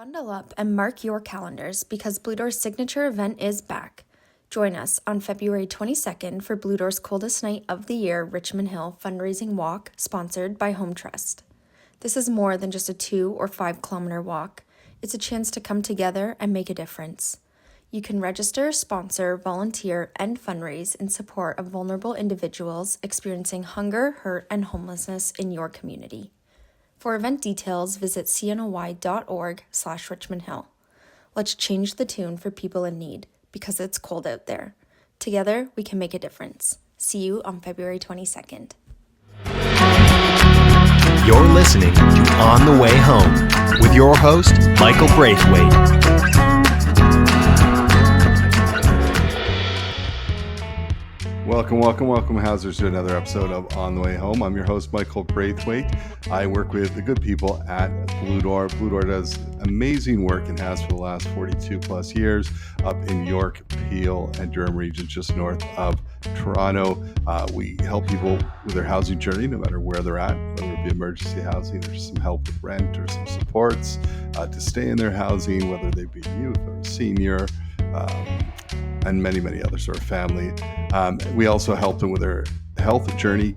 Bundle up and mark your calendars because Blue Door's signature event is back. Join us on February 22nd for Blue Door's Coldest Night of the Year Richmond Hill fundraising walk sponsored by Home Trust. This is more than just a 2 or 5 kilometer walk. It's a chance to come together and make a difference. You can register, sponsor, volunteer, and fundraise in support of vulnerable individuals experiencing hunger, hurt, and homelessness in your community. For event details, visit cnoy.org/Richmond Hill. Let's change the tune for people in need because it's cold out there. Together, we can make a difference. See you on February 22nd. You're listening to On the Way Home with your host, Michael Braithwaite. Welcome, Housers, to another episode of On the Way Home. I'm your host, Michael Braithwaite. I work with the good people at Blue Door. Blue Door does amazing work and has for the last 42 plus years up in York, Peel, and Durham regions, just north of Toronto. We help people with their housing journey, no matter where they're at, whether it be emergency housing or just some help with rent or some supports to stay in their housing, whether they be youth or a senior, and many other sort of family. We also help them with their health journey,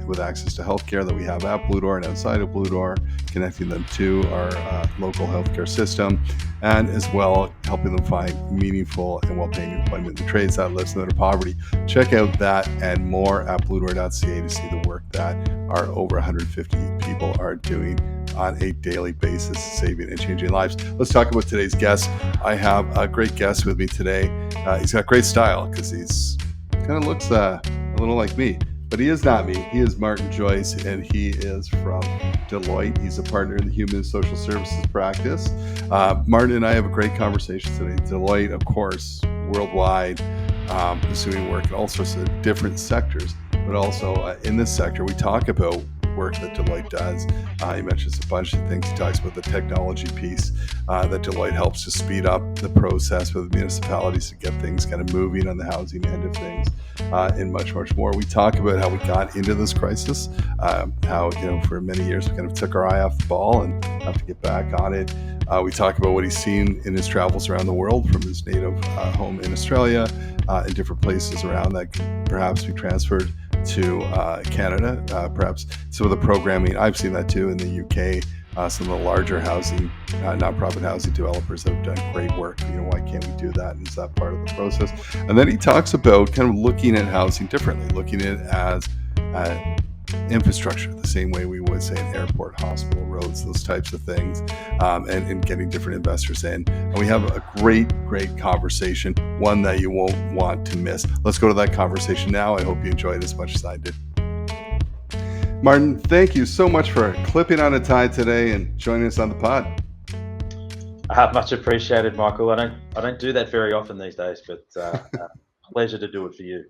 with access to healthcare that we have at Blue Door and outside of Blue Door, connecting them to our local healthcare system, and as well helping them find meaningful and well-paying employment in the trades that lifts them out of poverty. Check out that and more at bluedoor.ca to see the work that our over 150 people are doing on a daily basis, saving and changing lives. Let's talk about today's guest. I have a great guest with me today. He's got great style because he's kind of looks a little like me, but he is not me. He is Martin Joyce, and he is from Deloitte. He's a partner in the Human and Social Services practice. Martin and I have a great conversation today. Deloitte, of course, worldwide, pursuing work in all sorts of different sectors, but also in this sector, we talk about work that Deloitte does. He mentions a bunch of things. He talks about the technology piece that Deloitte helps to speed up the process with municipalities to get things kind of moving on the housing end of things, and much more. We talk about how we got into this crisis, how, for many years we kind of took our eye off the ball and have to get back on it. We talk about what he's seen in his travels around the world, from his native home in Australia and different places around that could perhaps be transferred to Canada. Perhaps some of the programming, I've seen that too in the UK. Some of the larger housing, nonprofit housing developers have done great work. Why can't we do that? And is that part of the process? And then he talks about kind of looking at housing differently, looking at it as infrastructure, the same way we would say an airport, hospital, roads, those types of things, and getting different investors in. And we have a great conversation, one that you won't want to miss. Let's go to that conversation now. I hope you enjoyed it as much as I did. Martin, thank you so much for clipping on a tie today and joining us on the pod. Much appreciated, Michael. I don't do that very often these days, but pleasure to do it for you.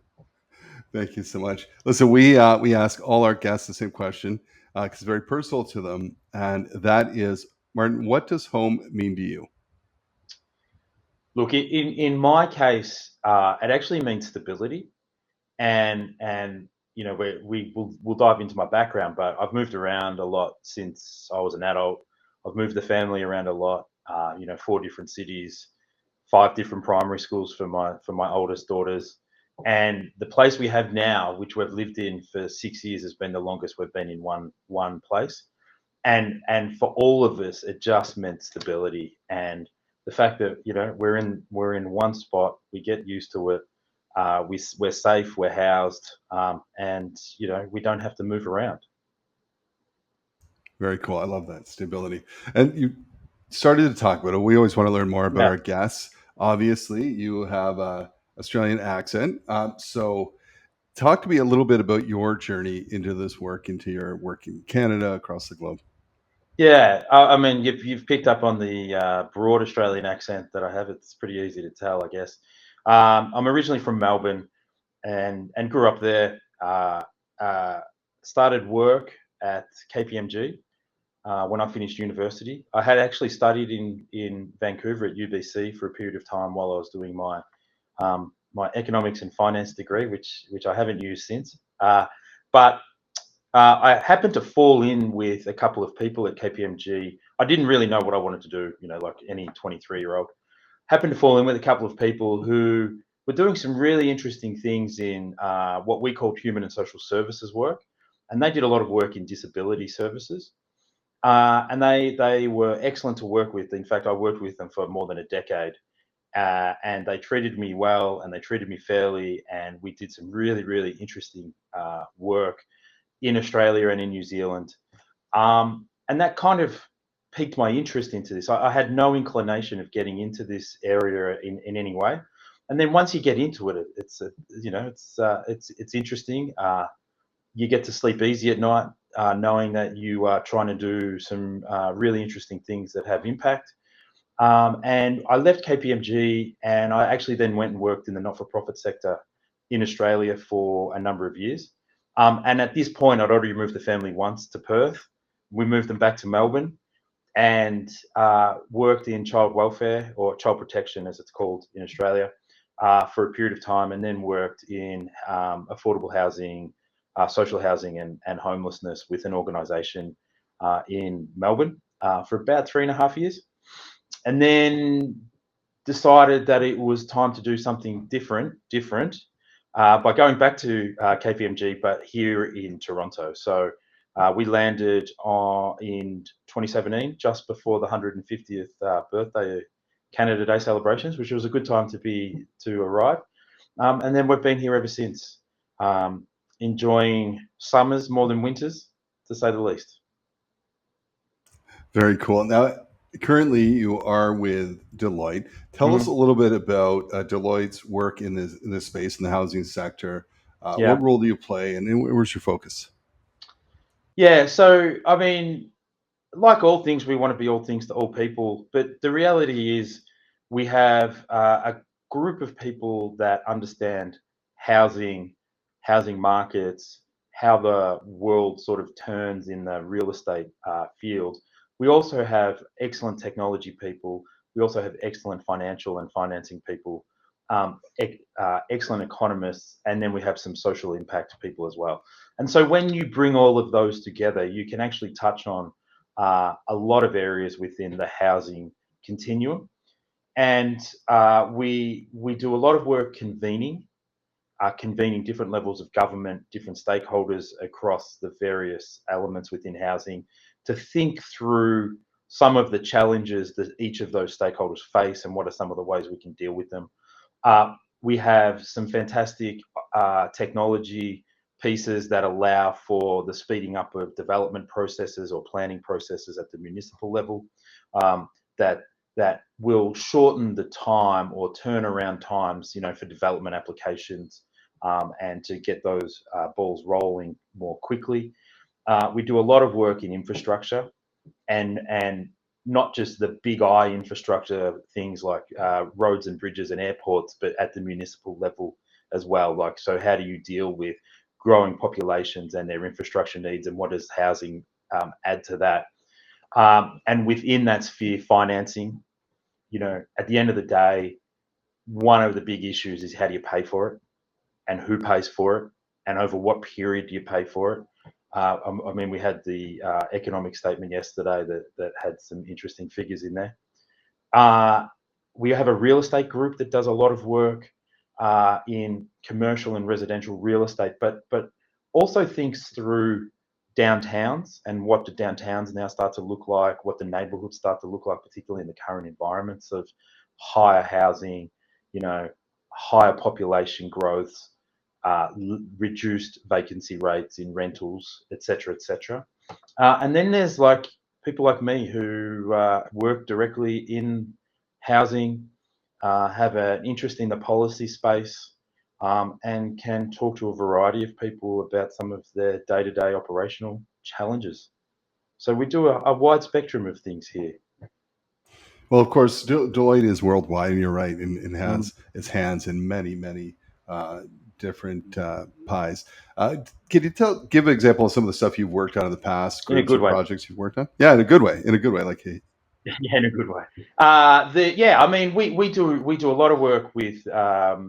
Thank you so much. Listen, we ask all our guests the same question because it's very personal to them, and that is, Martin, what does home mean to you? Look, in my case, it actually means stability, and we'll dive into my background, but I've moved around a lot since I was an adult. I've moved the family around a lot. 4 different cities, 5 different primary schools for my oldest daughters. And the place we have now, which we've lived in for 6 years, has been the longest we've been in one place. And for all of us, it just meant stability. And the fact that, we're in one spot, we get used to it. We're safe, we're housed, and we don't have to move around. Very cool. I love that stability. And you started to talk about it. We always want to learn more about our guests. Obviously, you have a Australian accent. So talk to me a little bit about your journey into this work, into your work in Canada, across the globe. Yeah, I mean, you've picked up on the broad Australian accent that I have. It's pretty easy to tell, I guess. I'm originally from Melbourne and grew up there. Started work at KPMG when I finished university. I had actually studied in Vancouver at UBC for a period of time while I was doing my economics and finance degree, which I haven't used since. But I happened to fall in with a couple of people at KPMG. I didn't really know what I wanted to do, like any 23-year-old. Happened to fall in with a couple of people who were doing some really interesting things in what we called human and social services work. And they did a lot of work in disability services. And they were excellent to work with. In fact, I worked with them for more than a decade. And they treated me well and they treated me fairly. And we did some really, really interesting work in Australia and in New Zealand. And that kind of piqued my interest into this. I had no inclination of getting into this area in any way. And then once you get into it, it's interesting. You get to sleep easy at night, knowing that you are trying to do some really interesting things that have impact. And I left KPMG, and I actually then went and worked in the not-for-profit sector in Australia for a number of years. And at this point, I'd already moved the family once to Perth. We moved them back to Melbourne and worked in child welfare, or child protection as it's called in Australia, for a period of time, and then worked in affordable housing, social housing and homelessness with an organisation in Melbourne for about 3.5 years. And then decided that it was time to do something different by going back to KPMG, but here in Toronto. So we landed in 2017, just before the 150th birthday of Canada Day celebrations, which was a good time to arrive. And then we've been here ever since, enjoying summers more than winters, to say the least. Very cool. Now, currently you are with Deloitte. Tell us a little bit about Deloitte's work in this space in the housing sector. Yeah. What role do you play, and where's your focus? Yeah. So, I mean, like all things, we want to be all things to all people. But the reality is we have a group of people that understand housing markets, how the world sort of turns in the real estate field. We also have excellent technology people. We also have excellent financial and financing people, excellent economists, and then we have some social impact people as well. And so when you bring all of those together, you can actually touch on a lot of areas within the housing continuum. And we do a lot of work convening different levels of government, different stakeholders across the various elements within housing to think through some of the challenges that each of those stakeholders face and what are some of the ways we can deal with them. We have some fantastic technology pieces that allow for the speeding up of development processes or planning processes at the municipal level, that will shorten the time or turnaround times, for development applications, and to get those balls rolling more quickly. We do a lot of work in infrastructure, and not just the big I infrastructure things like roads and bridges and airports, but at the municipal level as well. Like, so how do you deal with growing populations and their infrastructure needs, and what does housing add to that? And within that sphere, financing, at the end of the day, one of the big issues is how do you pay for it, and who pays for it, and over what period do you pay for it? I mean, we had the economic statement yesterday that had some interesting figures in there. We have a real estate group that does a lot of work in commercial and residential real estate, but also thinks through downtowns and what do downtowns now start to look like, what the neighborhoods start to look like, particularly in the current environments of higher housing, higher population growth, reduced vacancy rates in rentals, etc., etc. And then there's like people like me who work directly in housing, have an interest in the policy space, and can talk to a variety of people about some of their day-to-day operational challenges. So we do a wide spectrum of things here. Well, of course, Deloitte is worldwide, and you're right, and has its hands in many, many different pies. Can you give an example of some of the stuff you've worked on in the past, In a groups good or way. projects you've worked on? Yeah, in a good way. Like, Yeah, in a good way. I mean, we do a lot of work with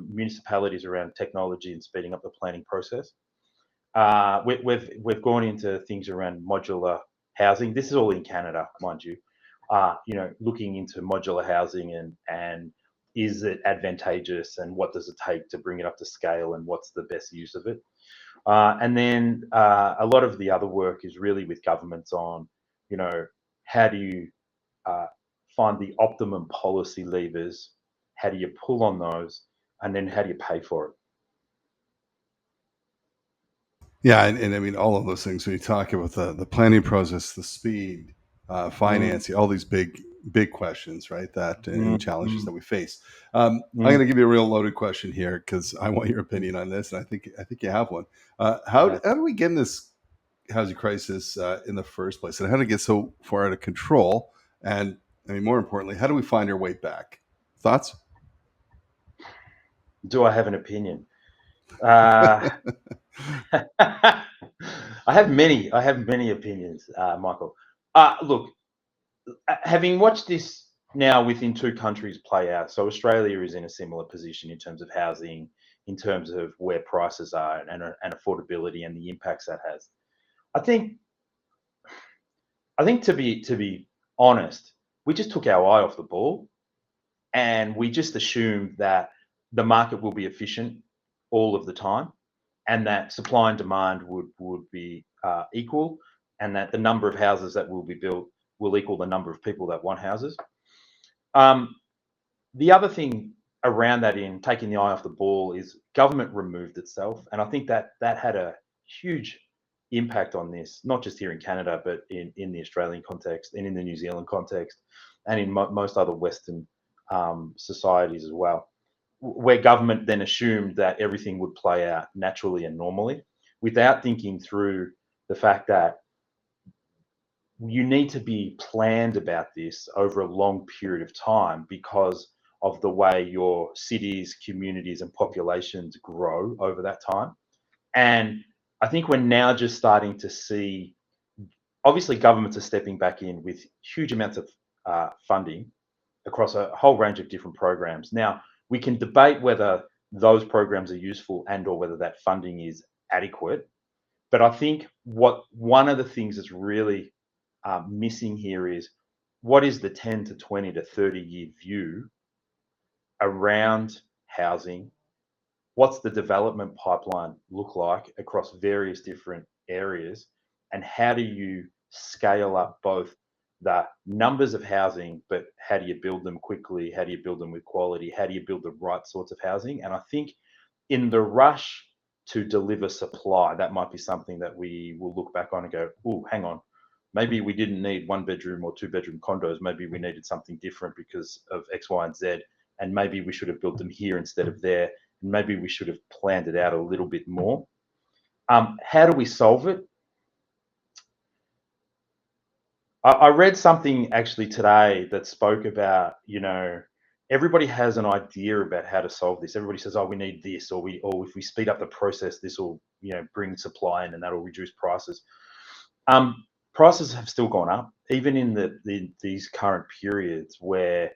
municipalities around technology and speeding up the planning process. We've gone into things around modular housing. This is all in Canada, mind you. Looking into modular housing and is it advantageous, and what does it take to bring it up to scale, and what's the best use of it? And then a lot of the other work is really with governments on, how do you find the optimum policy levers? How do you pull on those? And then how do you pay for it? Yeah, and I mean all of those things. When you talk about the planning process, the speed, financing, all these big questions, right? That and challenges that we face. I'm going to give you a real loaded question here because I want your opinion on this, and I think you have one. How do we get in this housing crisis in the first place, and how did it get so far out of control? And I mean, more importantly, how do we find our way back? Thoughts? Do I have an opinion? I have many. I have many opinions, Michael. Look, having watched this now within two countries play out, so Australia is in a similar position in terms of housing, in terms of where prices are and affordability and the impacts that has. I think to be honest, we just took our eye off the ball, and we just assumed that the market will be efficient all of the time, and that supply and demand would be equal, and that the number of houses that will be built will equal the number of people that want houses. The other thing around that, in taking the eye off the ball, is government removed itself, and I think that had a huge impact on this, not just here in Canada, but in the Australian context and in the New Zealand context, and in most other Western societies as well, where government then assumed that everything would play out naturally and normally, without thinking through the fact that you need to be planned about this over a long period of time because of the way your cities, communities, and populations grow over that time. And I think we're now just starting to see, obviously, governments are stepping back in with huge amounts of funding across a whole range of different programs. Now, we can debate whether those programs are useful and or whether that funding is adequate. But I think one of the things that's really missing here is, what is the 10 to 20 to 30 year view around housing? What's the development pipeline look like across various different areas? And how do you scale up both the numbers of housing, but how do you build them quickly? How do you build them with quality? How do you build the right sorts of housing? And I think in the rush to deliver supply, that might be something that we will look back on and go, oh, hang on, maybe we didn't need 1 bedroom or 2 bedroom condos. Maybe we needed something different because of X, Y, and Z. And maybe we should have built them here instead of there. And maybe we should have planned it out a little bit more. How do we solve it? I read something actually today that spoke about, everybody has an idea about how to solve this. Everybody says, oh, we need this, or if we speed up the process, this will, bring supply in and that'll reduce prices. Prices have still gone up, even in these current periods where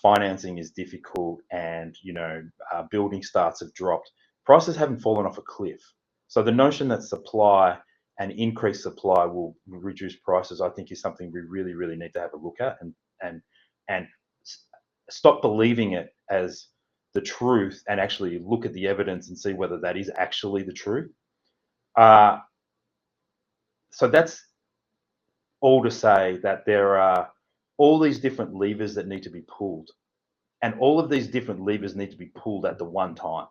financing is difficult and, building starts have dropped. Prices haven't fallen off a cliff. So the notion that supply and increased supply will reduce prices, I think, is something we really, really need to have a look at and stop believing it as the truth, and actually look at the evidence and see whether that is actually the truth. So that's all to say that there are all these different levers that need to be pulled, and all of these different levers need to be pulled at the one time.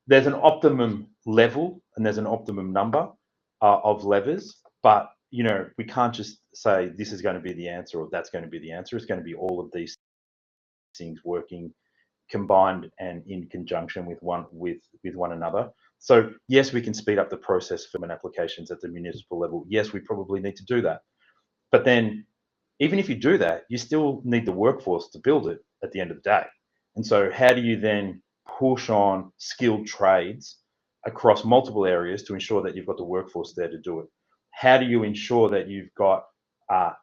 There's an optimum level and there's an optimum number of levers, but we can't just say this is going to be the answer or that's going to be the answer. It's going to be all of these things working combined and in conjunction with one another. So yes, we can speed up the process for applications at the municipal level. Yes, we probably need to do that. But then even if you do that, you still need the workforce to build it at the end of the day. And so how do you then push on skilled trades across multiple areas to ensure that you've got the workforce there to do it? How do you ensure that you've got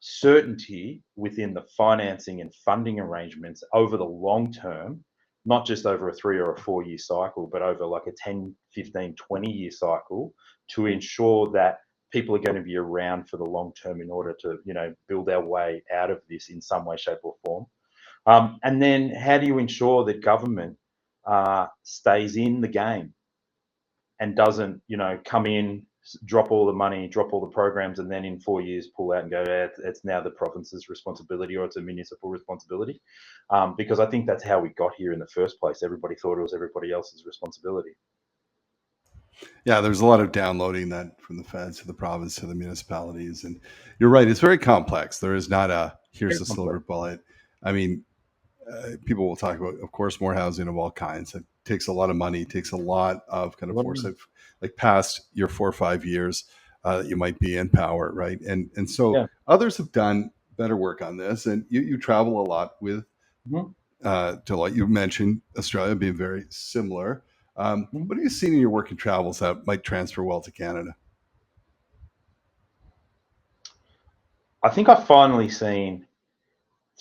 certainty within the financing and funding arrangements over the long term, not just over a 3 or a 4 year cycle, but over like a 10, 15, 20 year cycle to ensure that people are going to be around for the long term in order to, build our way out of this in some way, shape, or form. And then how do you ensure that government stays in the game and doesn't, come in, drop all the money, drop all the programs, and then in 4 years pull out and go, it's now the province's responsibility or it's a municipal responsibility? Because I think that's how we got here in the first place. Everybody thought it was everybody else's responsibility. Yeah, there's a lot of downloading that from the feds to the province to the municipalities. And you're right, it's very complex. There is not a here's a silver bullet. I mean, people will talk about, of course, more housing of all kinds. It takes a lot of money, it takes a lot of kind of foresight, like past your 4 or 5 years that you might be in power, right? And so others have done better work on this. And you travel a lot with Deloitte. You mentioned Australia being very similar. What have you seen in your work and travels that might transfer well to Canada? I think I've finally seen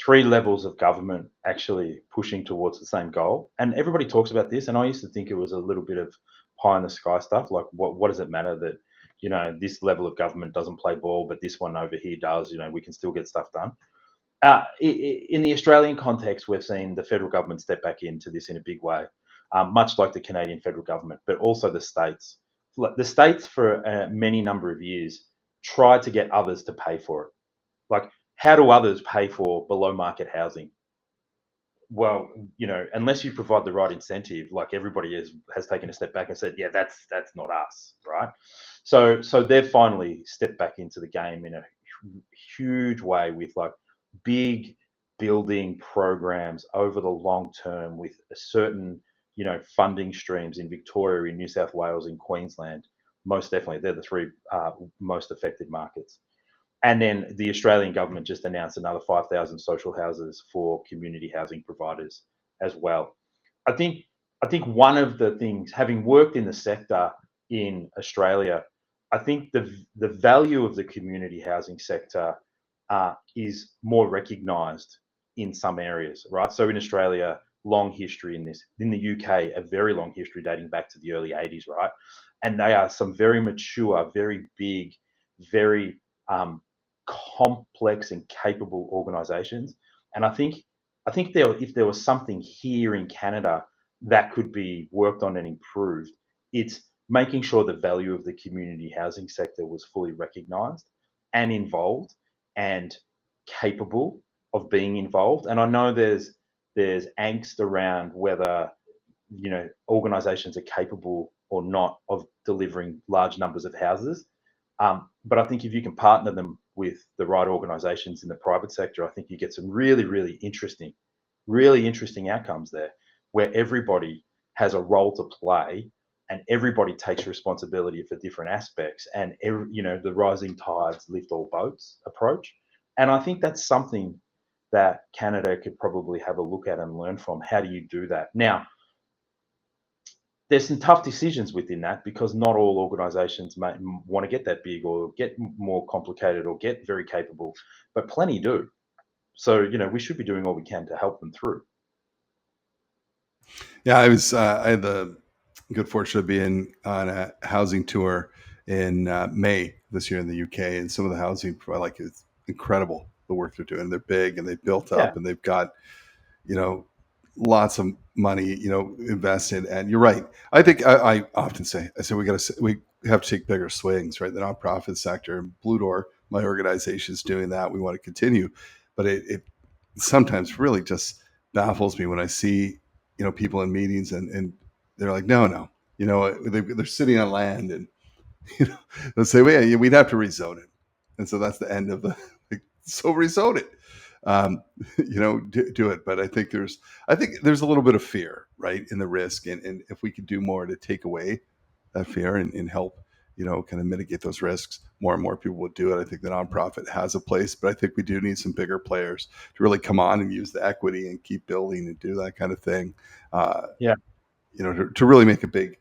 3 levels of government actually pushing towards the same goal. And everybody talks about this. And I used to think it was a little bit of pie in the sky stuff. Like, what does it matter that, this level of government doesn't play ball, but this one over here does? We can still get stuff done. In the Australian context, we've seen the federal government step back into this in a big way, much like the Canadian federal government, but also the states. The states, for many number of years, tried to get others to pay for it. Like, how do others pay for below market housing? Well, unless you provide the right incentive, like everybody has taken a step back and said, yeah, that's not us, right? So they've finally stepped back into the game in a huge way with like big building programs over the long term with a certain, funding streams in Victoria, in New South Wales, in Queensland. Most definitely, they're the 3 most affected markets. And then the Australian government just announced another 5,000 social houses for community housing providers as well. I think one of the things, having worked in the sector in Australia, I think the value of the community housing sector is more recognised in some areas, right? So in Australia, long history in this. In the UK, a very long history dating back to the early 80s, right? And they are some very mature, very big, very complex and capable organisations. And I think if there was something here in Canada that could be worked on and improved, it's making sure the value of the community housing sector was fully recognised and involved and capable of being involved. And I know there's angst around whether organisations are capable or not of delivering large numbers of houses. But I think if you can partner them with the right organisations in the private sector, I think you get some really, really interesting outcomes there, where everybody has a role to play and everybody takes responsibility for different aspects, and the rising tides lift all boats approach. And I think that's something that Canada could probably have a look at and learn from. How do you do that? Now, there's some tough decisions within that, because not all organisations want to get that big or get more complicated or get very capable, but plenty do. So, we should be doing all we can to help them through. Yeah, I had the good fortune of being on a housing tour in May this year in the UK, and some of the housing, like, it's incredible the work they're doing. They're big and they've built up and they've got, lots of money, invested. And you're right. I think I often say we have to take bigger swings, right? The nonprofit sector, Blue Door, my organization, is doing that. We want to continue, but it sometimes really just baffles me when I see, people in meetings and they're like, no, they're sitting on land and, they'll say, well, we'd have to rezone it. And so that's the end of the, so rezone it. Do it. But I think there's a little bit of fear, right, in the risk. And if we could do more to take away that fear and help, kind of mitigate those risks, more and more people would do it. I think the nonprofit has a place, but I think we do need some bigger players to really come on and use the equity and keep building and do that kind of thing. To really make a big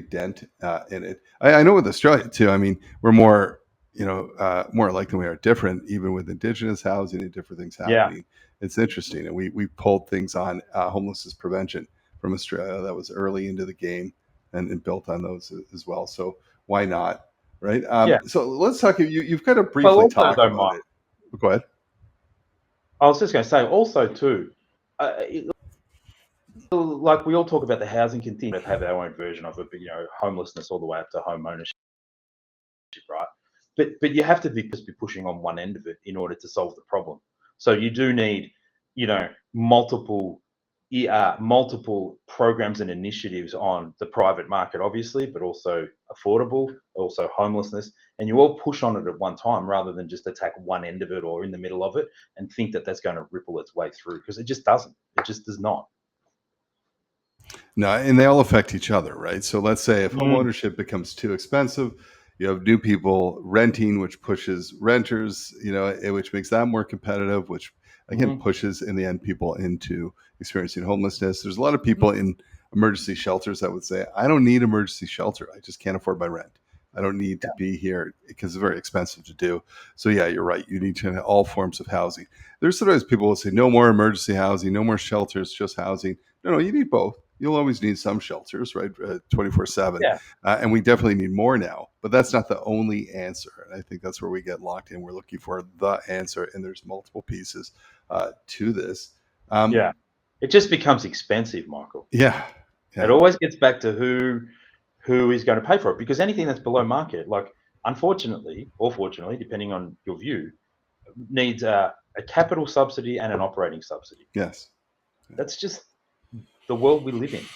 dent in it. I know with Australia too. I mean, we're more alike than we are different, even with Indigenous housing and different things happening. It's interesting. And we pulled things on homelessness prevention from Australia that was early into the game and built on those as well. So why not, right? Yeah. So let's talk. You've kind of Well, briefly also talked though, about Mike, it. Go ahead. I was just going to say also too, like we all talk about the housing continuum, have our own version of it, but homelessness all the way up to home ownership, right? But you have to just be pushing on one end of it in order to solve the problem. So you do need, multiple multiple programs and initiatives on the private market, obviously, but also affordable, also homelessness, and you all push on it at one time rather than just attack one end of it or in the middle of it and think that that's going to ripple its way through, because it just doesn't. It just does not. No, and they all affect each other, right? So let's say if home Mm, ownership becomes too expensive, you have new people renting, which pushes renters, which makes that more competitive, which again mhm, pushes in the end people into experiencing homelessness. There's a lot of mhm. people in emergency shelters that would say, I don't need emergency shelter. I just can't afford my rent. I don't need to be here because it's very expensive to do. So yeah, you're right. You need to have all forms of housing. There's sometimes people will say, no more emergency housing, no more shelters, just housing. No, you need both. You'll always need some shelters, right? 24/7. Yeah, And we definitely need more now, but that's not the only answer. And I think that's where we get locked in. We're looking for the answer, and there's multiple pieces to this. Um, yeah. It just becomes expensive, Michael. yeah, It yeah, always gets back to who is going to pay for it, because anything that's below market, like unfortunately or fortunately, depending on your view, needs a capital subsidy and an operating subsidy. yes. That's just the world we live in.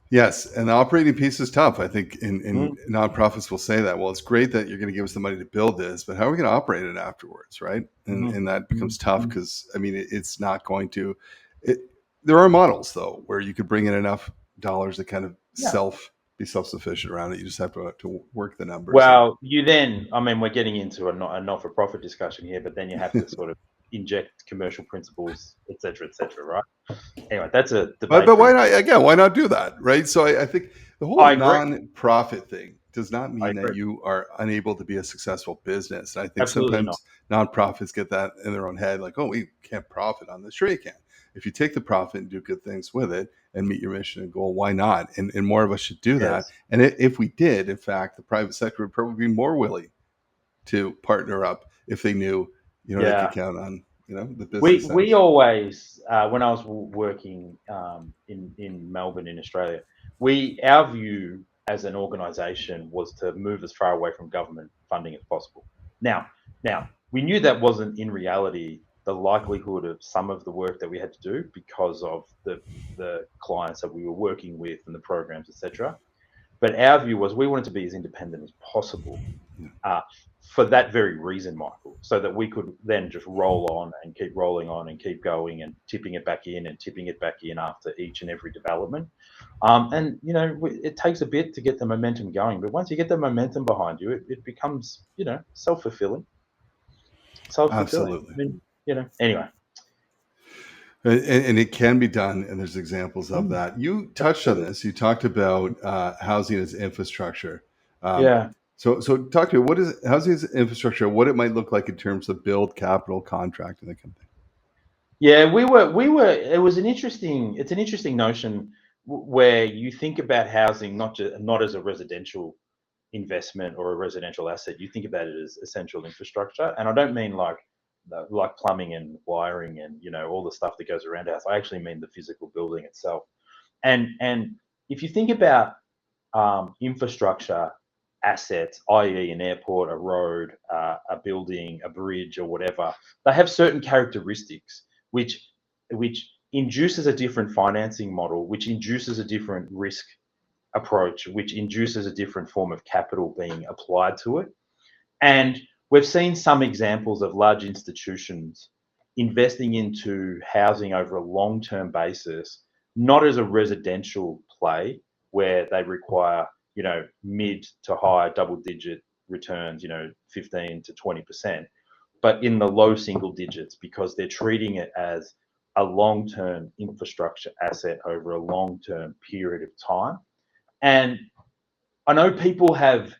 Yes, and the operating piece is tough. I think in Mm, nonprofits will say that. Well, it's great that you're going to give us the money to build this, but how are we going to operate it afterwards, right? And mhm, and that mhm, becomes tough mhm. because it's not going to. It, there are models though where you could bring in enough dollars to kind of Yeah. be self sufficient around it. You just have to work the numbers. Well, you then, I mean, we're getting into a not-for-profit discussion here, but then you have to sort of inject commercial principles, et cetera, right? Anyway, that's a debate But for. why not? Again, why not do that, right? So I think the whole I agree. non-profit thing does not I mean that agree. you are unable to be a successful business. And I think Absolutely not. sometimes nonprofits get that in their own head, like, oh, we can't profit on this. Sure, you can. If you take the profit and do good things with it and meet your mission and goal, why not? And more of us should do that. Yes. And if we did, in fact, the private sector would probably be more willing to partner up if they knew, they could Yeah. count on, the We business end. we always, when I was working in Melbourne in Australia, our view as an organisation was to move as far away from government funding as possible. Now we knew that wasn't in reality the likelihood of some of the work that we had to do because of the clients that we were working with and the programs, etc. But our view was we wanted to be as independent as possible, uh, for that very reason, Michael, so that we could then just roll on and keep rolling on and keep going and tipping it back in and tipping it back in after each and every development. And it takes a bit to get the momentum going, but once you get the momentum behind you, it becomes self-fulfilling. Self-fulfilling. I Absolutely. mean, anyway. And it can be done, and there's examples of Mm, that. You touched on absolutely. this. You talked about housing as infrastructure. Um, Yeah. so talk to me. What is housing as infrastructure? What it might look like in terms of build, capital, contract, and that kind of thing. Yeah, we were. It's an interesting notion where you think about housing not as a residential investment or a residential asset. You think about it as essential infrastructure, and I don't mean like plumbing and wiring and all the stuff that goes around a house. I actually mean the physical building itself. And if you think about infrastructure assets, i.e., an airport, a road, a building, a bridge, or whatever, they have certain characteristics which induces a different financing model, which induces a different risk approach, which induces a different form of capital being applied to it. And we've seen some examples of large institutions investing into housing over a long-term basis, not as a residential play where they require, mid to high double-digit returns, 15 to 20%, but in the low single digits because they're treating it as a long-term infrastructure asset over a long-term period of time. And I know people have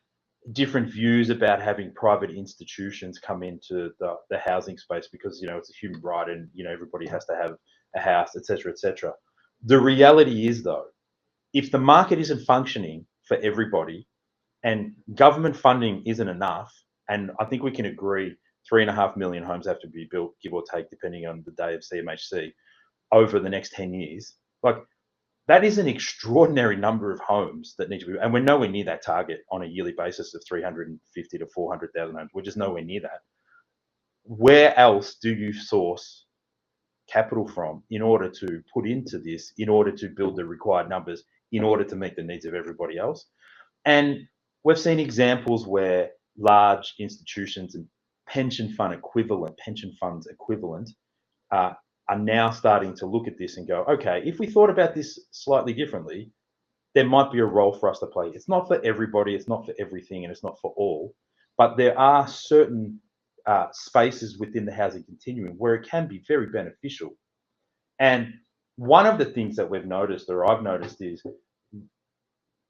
different views about having private institutions come into the housing space because it's a human right and everybody has to have a house, etc., etc. The reality is, though, if the market isn't functioning for everybody and government funding isn't enough, and I think we can agree 3.5 million homes have to be built, give or take, depending on the day of CMHC, over the next 10 years. Like, that is an extraordinary number of homes that need to be, and we're nowhere near that target on a yearly basis of 350 to 400,000 homes. We're just nowhere near that. Where else do you source capital from in order to put into this, in order to build the required numbers, in order to meet the needs of everybody else? And we've seen examples where large institutions and pension funds equivalent, are now starting to look at this and go, okay, if we thought about this slightly differently, there might be a role for us to play. It's not for everybody, it's not for everything, and it's not for all, but there are certain spaces within the housing continuum where it can be very beneficial. And one of the things that we've noticed, or I've noticed, is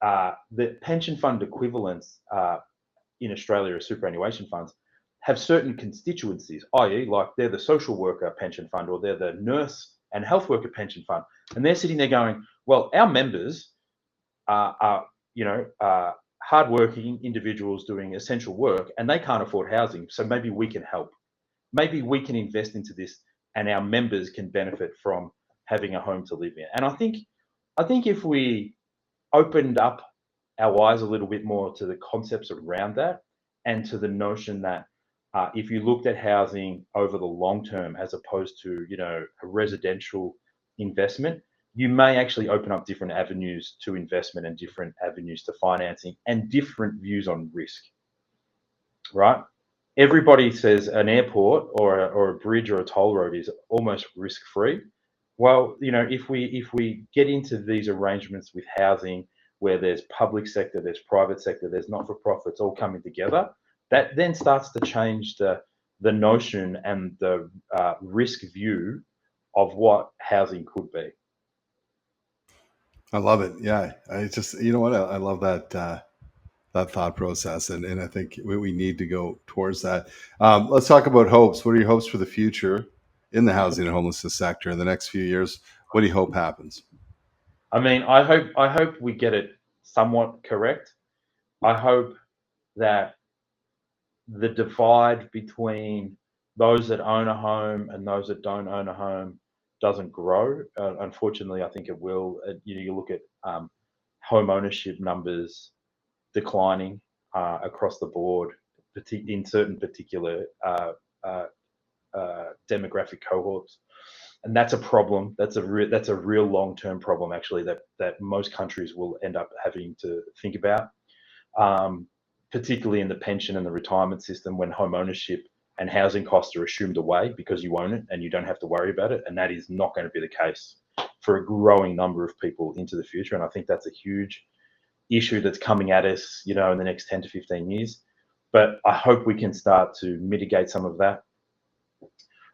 the pension fund equivalents in Australia as superannuation funds have certain constituencies, i.e., like they're the social worker pension fund or they're the nurse and health worker pension fund, and they're sitting there going, well, our members are hardworking individuals doing essential work, and they can't afford housing, so maybe we can help. Maybe we can invest into this, and our members can benefit from having a home to live in. And I think if we opened up our eyes a little bit more to the concepts around that, and to the notion that if you looked at housing over the long term as opposed to a residential investment, you may actually open up different avenues to investment and different avenues to financing and different views on risk, right? Everybody says an airport or a bridge or a toll road is almost risk-free. Well, if we get into these arrangements with housing where there's public sector, there's private sector, there's not-for-profits all coming together, that then starts to change the notion and the risk view of what housing could be. I love it. Yeah, I just I love that that thought process, and I think we need to go towards that. Let's talk about hopes. What are your hopes for the future in the housing and homelessness sector in the next few years? What do you hope happens? I mean, I hope we get it somewhat correct. I hope that the divide between those that own a home and those that don't own a home doesn't grow. Unfortunately, I think it will. You look at home ownership numbers declining across the board, in certain particular demographic cohorts, and that's a problem. That's a real long-term problem, actually, that most countries will end up having to think about. Particularly in the pension and the retirement system, when home ownership and housing costs are assumed away because you own it and you don't have to worry about it. And that is not going to be the case for a growing number of people into the future. And I think that's a huge issue that's coming at us, in the next 10 to 15 years. But I hope we can start to mitigate some of that.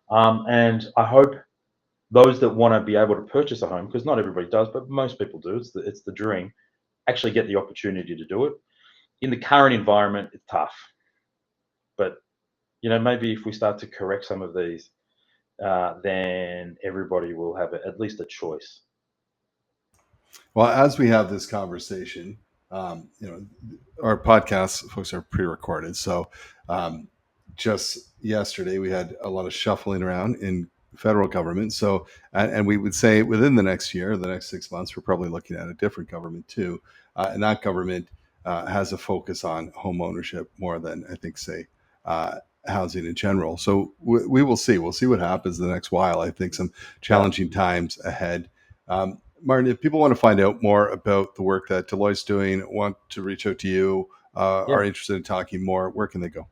And I hope those that want to be able to purchase a home, because not everybody does, but most people do, it's the dream, actually get the opportunity to do it. In the current environment, it's tough, but maybe if we start to correct some of these, then everybody will have at least a choice. Well, as we have this conversation, our podcasts, folks, are pre-recorded. So just yesterday, we had a lot of shuffling around in federal government. So, and we would say within the next year, the next 6 months, we're probably looking at a different government too. And that government has a focus on home ownership more than, I think, say, housing in general. So we will see. We'll see what happens the next while. I think some challenging times ahead. Martin, if people want to find out more about the work that Deloitte's doing, want to reach out to you, are interested in talking more, where can they go?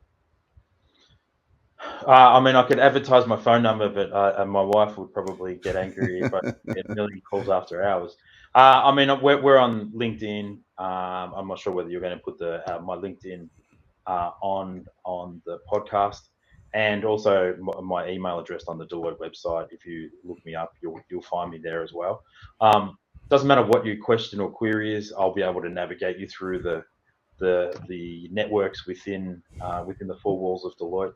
I mean, I could advertise my phone number, but my wife would probably get angry if I get a million calls after hours. I mean, we're on LinkedIn. I'm not sure whether you're going to put my LinkedIn on the podcast, and also my email address on the Deloitte website. If you look me up, you'll find me there as well. Doesn't matter what your question or query is, I'll be able to navigate you through the networks within the four walls of Deloitte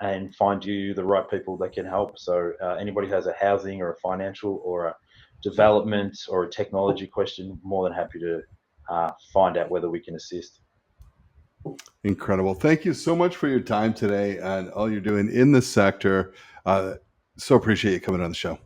and find you the right people that can help. So anybody who has a housing or a financial or development or a technology question, more than happy to find out whether we can assist. Incredible. Thank you so much for your time today and all you're doing in the sector. So appreciate you coming on the show.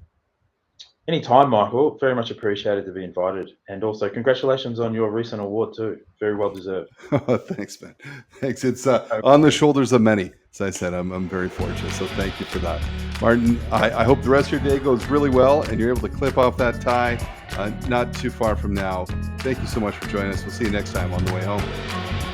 Anytime, Michael. Very much appreciated to be invited. And also, congratulations on your recent award too. Very well deserved. Thanks, man. Thanks. It's on the shoulders of many. As I said, I'm very fortunate. So thank you for that. Martin, I hope the rest of your day goes really well and you're able to clip off that tie not too far from now. Thank you so much for joining us. We'll see you next time on the way home.